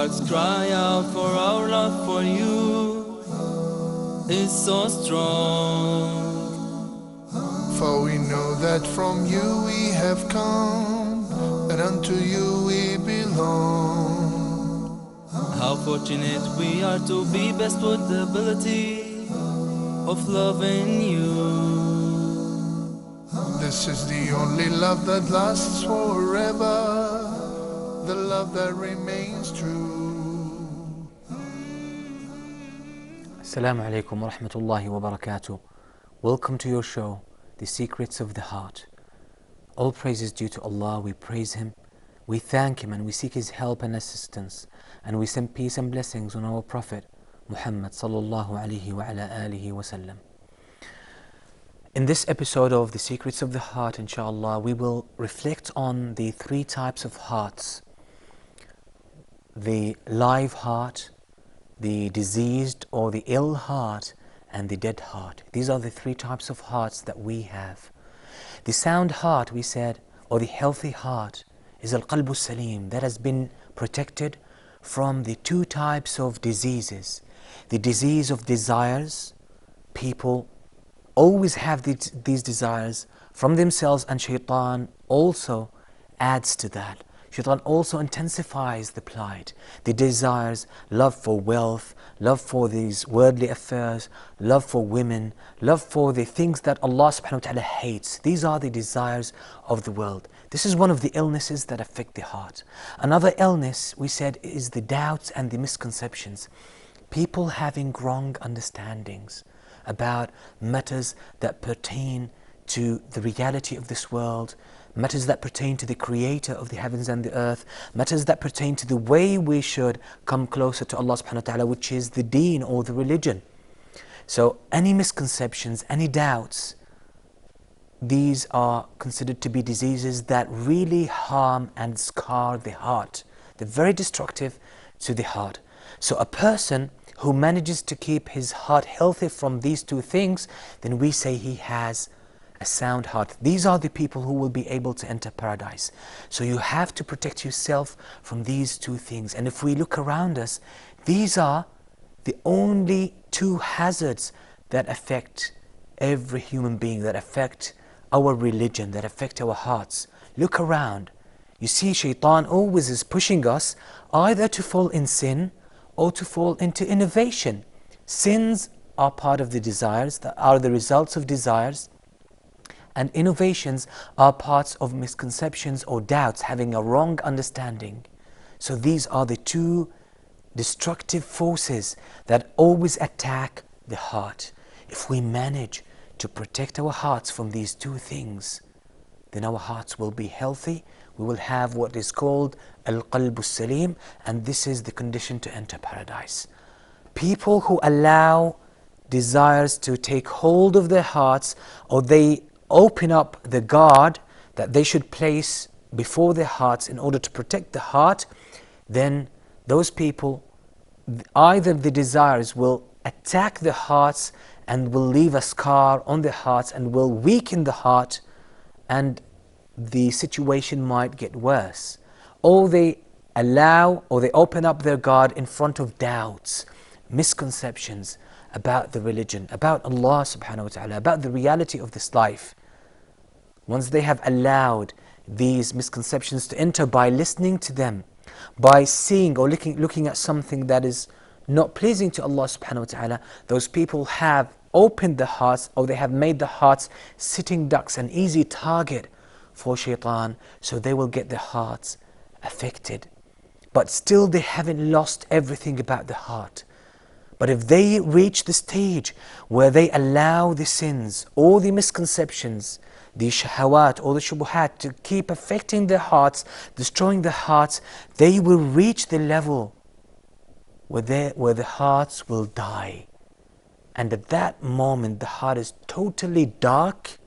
hearts cry out, for our love for you is so strong. For we know that from you we have come, and unto you we belong. How fortunate we are to be blessed with the ability of loving you. This is the only love that lasts forever, the love that remains true. Assalamu alaikum wa rahmatullahi wa barakatuh. Welcome to your show, The Secrets of the Heart. All praise is due to Allah. We praise Him, we thank Him, and we seek His help and assistance. And we send peace and blessings on our Prophet Muhammad sallallahu alaihi wa ala alihi wa sallam. In this episode of The Secrets of the Heart, inshallah, we will reflect on the three types of hearts: the live heart, the diseased or the ill heart, and the dead heart. These are the three types of hearts that we have. The sound heart, we said, or the healthy heart, is al-qalbu salim, that has been protected from the two types of diseases. The disease of desires. People always have these desires from themselves, and shaitan also adds to that. Shaitan also intensifies the plight, the desires, love for wealth, love for these worldly affairs, love for women, love for the things that Allah subhanahu wa ta'ala hates. These are the desires of the world. This is one of the illnesses that affect the heart. Another illness, we said, is the doubts and the misconceptions. People having wrong understandings about matters that pertain to the reality of this world, matters that pertain to the Creator of the heavens and the earth, matters that pertain to the way we should come closer to Allah subhanahu wa ta'ala, which is the deen or the religion. So any misconceptions, any doubts, these are considered to be diseases that really harm and scar the heart. They're very destructive to the heart. So a person who manages to keep his heart healthy from these two things, then we say he has a sound heart. These are the people who will be able to enter paradise. So you have to protect yourself from these two things. And if we look around us, these are the only two hazards that affect every human being, that affect our religion, that affect our hearts. Look around. You see, shaitan always is pushing us either to fall in sin or to fall into innovation. Sins are part of the desires, that are the results of desires. And innovations are parts of misconceptions or doubts, having a wrong understanding. So these are the two destructive forces that always attack the heart. If we manage to protect our hearts from these two things, then our hearts will be healthy. We will have what is called al-qalbu salim, and this is the condition to enter paradise. People who allow desires to take hold of their hearts, or they open up the guard that they should place before their hearts in order to protect the heart, then those people, either the desires will attack the hearts and will leave a scar on the hearts and will weaken the heart, and the situation might get worse. Or they allow, or they open up their guard in front of doubts, misconceptions about the religion, about Allah subhanahu wa ta'ala, about the reality of this life. Once they have allowed these misconceptions to enter by listening to them, by seeing or looking at something that is not pleasing to Allah subhanahu wa ta'ala, those people have opened the hearts, or they have made the hearts sitting ducks, an easy target for shaitan, so they will get their hearts affected. But still they haven't lost everything about the heart. But if they reach the stage where they allow the sins or the misconceptions, the shahawat or the shubuhat to keep affecting their hearts, destroying their hearts, they will reach the level where the hearts will die. And at that moment the heart is totally dark,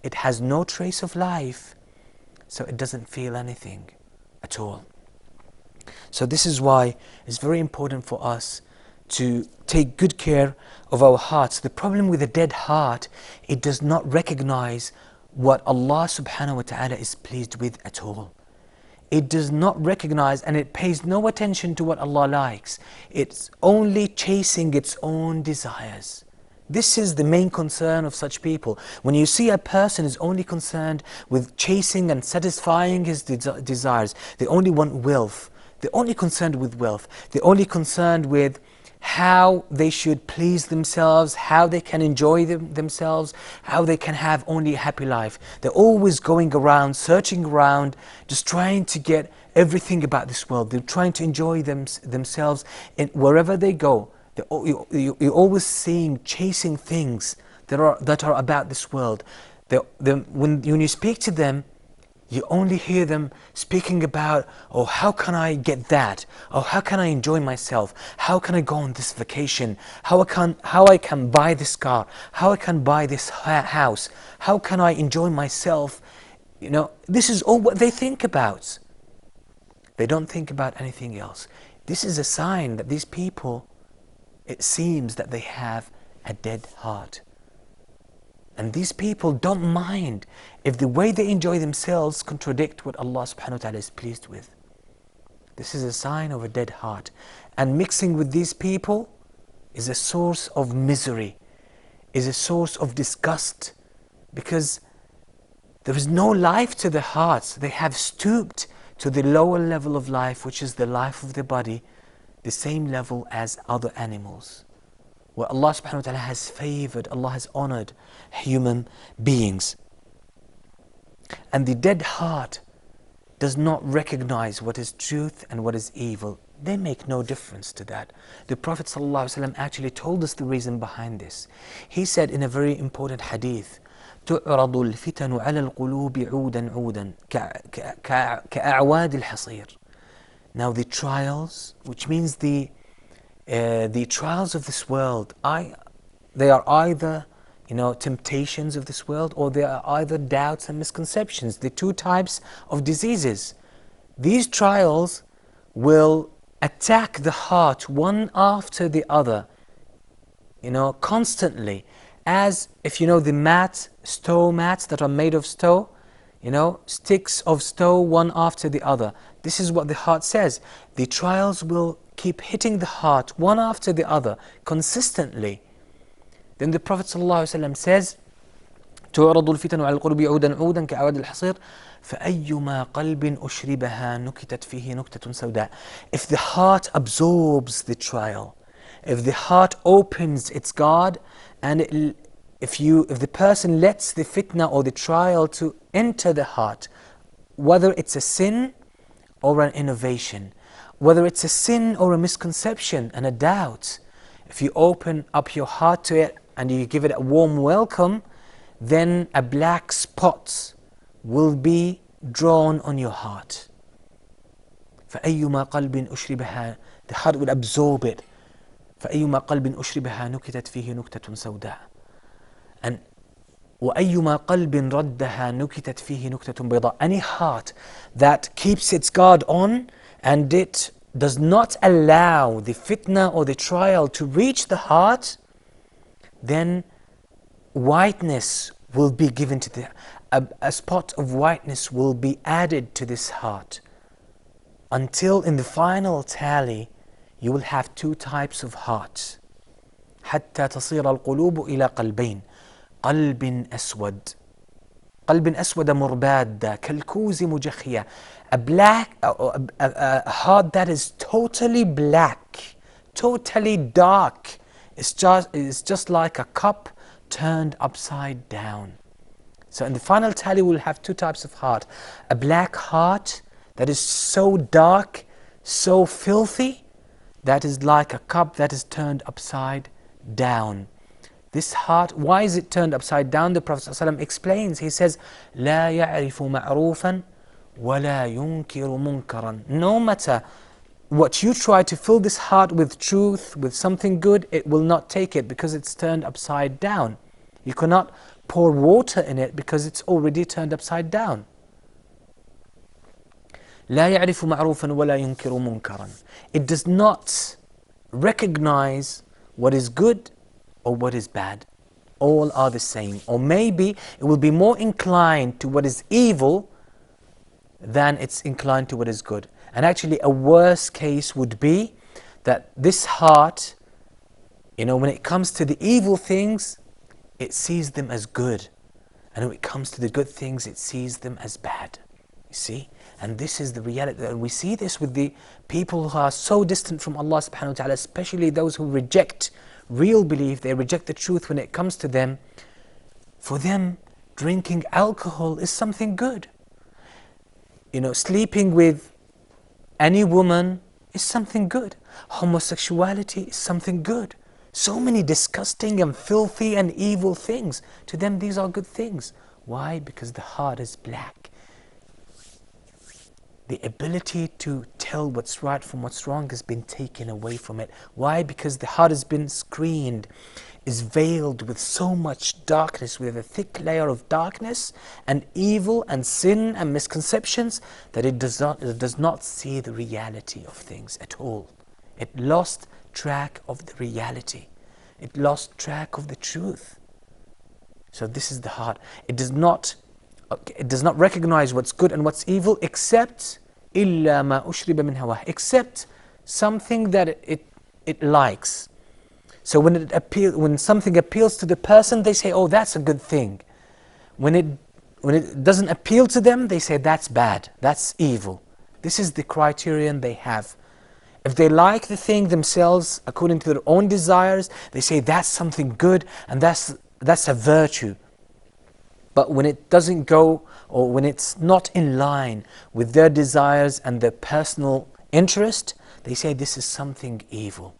it has no trace of life, so it doesn't feel anything at all. So this is why it's very important for us to take good care of our hearts. The problem with a dead heart, it does not recognize what Allah subhanahu wa ta'ala is pleased with at all. it does not recognize and it pays no attention to what Allah likes. It's only chasing its own desires. This is the main concern of such people. When you see a person is only concerned with chasing and satisfying his desires, they only want wealth, they're only concerned with wealth, they're only concerned with how they should please themselves, how they can enjoy themselves, how they can have only a happy life. They're always going around, searching around, just trying to get everything about this world. They're trying to enjoy themselves and wherever they go. You're always seeing, chasing things that are about this world. When you speak to them, you only hear them speaking about, oh, how can I get that? Oh, how can I enjoy myself? How can I go on this vacation? How I can buy this car? How I can buy this house? How can I enjoy myself? You know, this is all what they think about. They don't think about anything else. This is a sign that these people, it seems that they have a dead heart. And these people don't mind if the way they enjoy themselves contradict what Allah subhanahu wa ta'ala is pleased with. This is a sign of a dead heart. And mixing with these people is a source of misery, is a source of disgust, because there is no life to their hearts. They have stooped to the lower level of life, which is the life of the body, the same level as other animals. Where Allah subhanahu wa ta'ala has favored, Allah has honored human beings. And the dead heart does not recognize what is truth and what is evil. They make no difference to that. The Prophet ﷺ actually told us the reason behind this. He said in a very important hadith, تُعْرَضُ الْفِتَنُ عَلَى الْقُلُوبِ عُودًا عُودًا كَأَعْوَادِ الْحَصِيرِ. Now the trials, which means the trials of this world, they are either, temptations of this world, or they are either doubts and misconceptions, the two types of diseases. These trials will attack the heart one after the other, constantly. As if the stove mats that are made of stove, sticks of stove one after the other. This is what the heart says. The trials will keep hitting the heart one after the other consistently. Then the Prophet ﷺ says, تعرض الفتن على القلوب عودا عودا كأعواد الحصير فأيما قلب أشربها نكتت فيه نكتة سوداء. If the heart absorbs the trial, if the heart opens its guard, and if the person lets the fitna or the trial to enter the heart, whether it's a sin or an innovation, whether it's a sin or a misconception and a doubt, if you open up your heart to it and you give it a warm welcome, then a black spot will be drawn on your heart. فأيما قلب أشربها, the heart will absorb it. فأيما قلب أشربها نكتت فيه نكتة سوداء. And وأيما قلب ردها نكتت فيه نكتة بيضاء. Any heart that keeps its guard on and it does not allow the fitna or the trial to reach the heart, then whiteness will be given to a spot of whiteness will be added to this heart, until in the final tally you will have two types of hearts. حتى تصير القلوب إلى قلبين قلب أسود قلب أسود مرباد كالكوز مجخية. A heart that is totally black, totally dark. It's just like a cup turned upside down. So in the final tally we'll have two types of heart. A black heart that is so dark, so filthy, that is like a cup that is turned upside down. This heart, why is it turned upside down? The Prophet ﷺ explains. He says, لا يعرف معروفا ولا ينكر منكرا. No matter what you try to fill this heart with truth, with something good, it will not take it because it's turned upside down. You cannot pour water in it because it's already turned upside down. لا يعرف معروفا ولا ينكر منكرا. It does not recognize what is good or what is bad. All are the same. Or maybe it will be more inclined to what is evil than it's inclined to what is good. And actually a worse case would be that this heart, when it comes to the evil things, it sees them as good. And when it comes to the good things, it sees them as bad. You see? And this is the reality. And we see this with the people who are so distant from Allah subhanahu wa ta'ala, especially those who reject real belief, they reject the truth when it comes to them. For them, drinking alcohol is something good. Sleeping with any woman is something good. Homosexuality is something good. So many disgusting and filthy and evil things. To them, these are good things. Why? Because the heart is black. The ability to tell what's right from what's wrong has been taken away from it. Why? Because the heart has been screened, is veiled with so much darkness, with a thick layer of darkness and evil and sin and misconceptions, that it does not see the reality of things at all. It lost track of the reality. It lost track of the truth. So this is the heart. It does not recognize what's good and what's evil, except إِلَّا مَا أُشْرِبَ مِنْ هَوَاهِ, except something that it likes. So when something appeals to the person, they say, oh, that's a good thing. When it doesn't appeal to them, they say that's bad, that's evil. This is the criterion they have. If they like the thing themselves, according to their own desires, they say that's something good and that's a virtue. But when it doesn't go, or when it's not in line with their desires and their personal interest, they say this is something evil.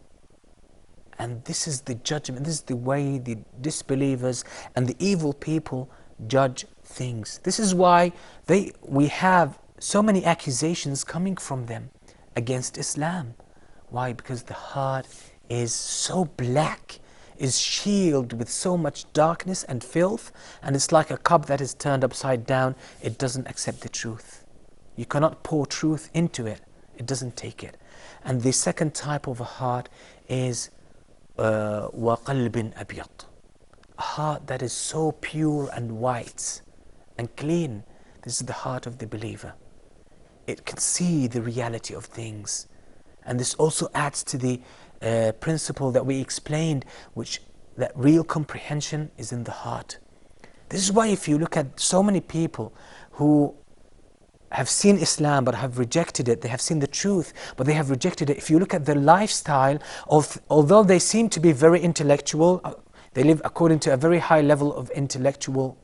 And this is the judgment, this is the way the disbelievers and the evil people judge things. This is why we have so many accusations coming from them against Islam. Why? Because the heart is so black, is shielded with so much darkness and filth, and it's like a cup that is turned upside down. It doesn't accept the truth. You cannot pour truth into it. It doesn't take it. And the second type of a heart is وَقَلْبٍ أَبْيَضٍ, a heart that is so pure and white and clean. This is the heart of the believer. It can see the reality of things. And this also adds to the principle that we explained, that real comprehension is in the heart. This is why if you look at so many people who have seen Islam but have rejected it, they have seen the truth but they have rejected it. If you look at their lifestyle, although they seem to be very intellectual, they live according to a very high level of intellectualism,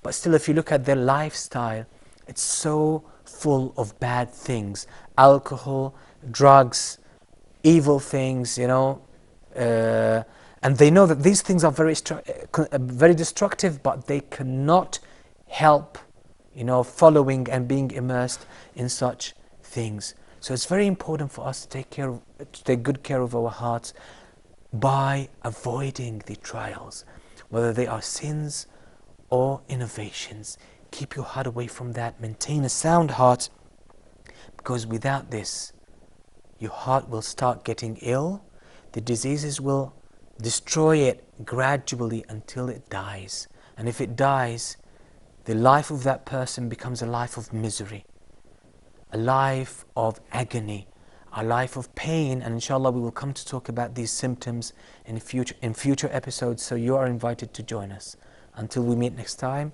but still if you look at their lifestyle, it's so full of bad things: alcohol, drugs, evil things, and they know that these things are very destructive, but they cannot help following and being immersed in such things. So it's very important for us to take good care of our hearts by avoiding the trials, whether they are sins or innovations. Keep your heart away from that. Maintain a sound heart, because without this, your heart will start getting ill. The diseases will destroy it gradually until it dies. And if it dies, the life of that person becomes a life of misery, a life of agony, a life of pain. And inshallah, we will come to talk about these symptoms in future episodes, so you are invited to join us. Until we meet next time,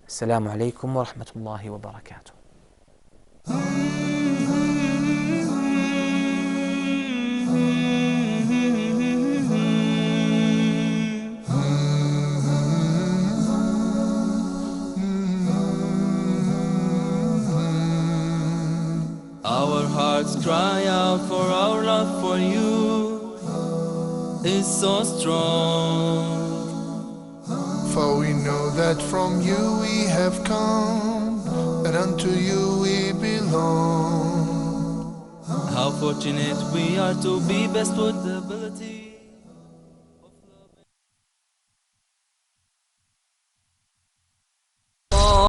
Assalamu alaikum wa rahmatullahi wa barakatuh. Our hearts cry out, for our love for you is so strong. For we know that from you we have come, and unto you we belong. How fortunate we are to be blessed with the ability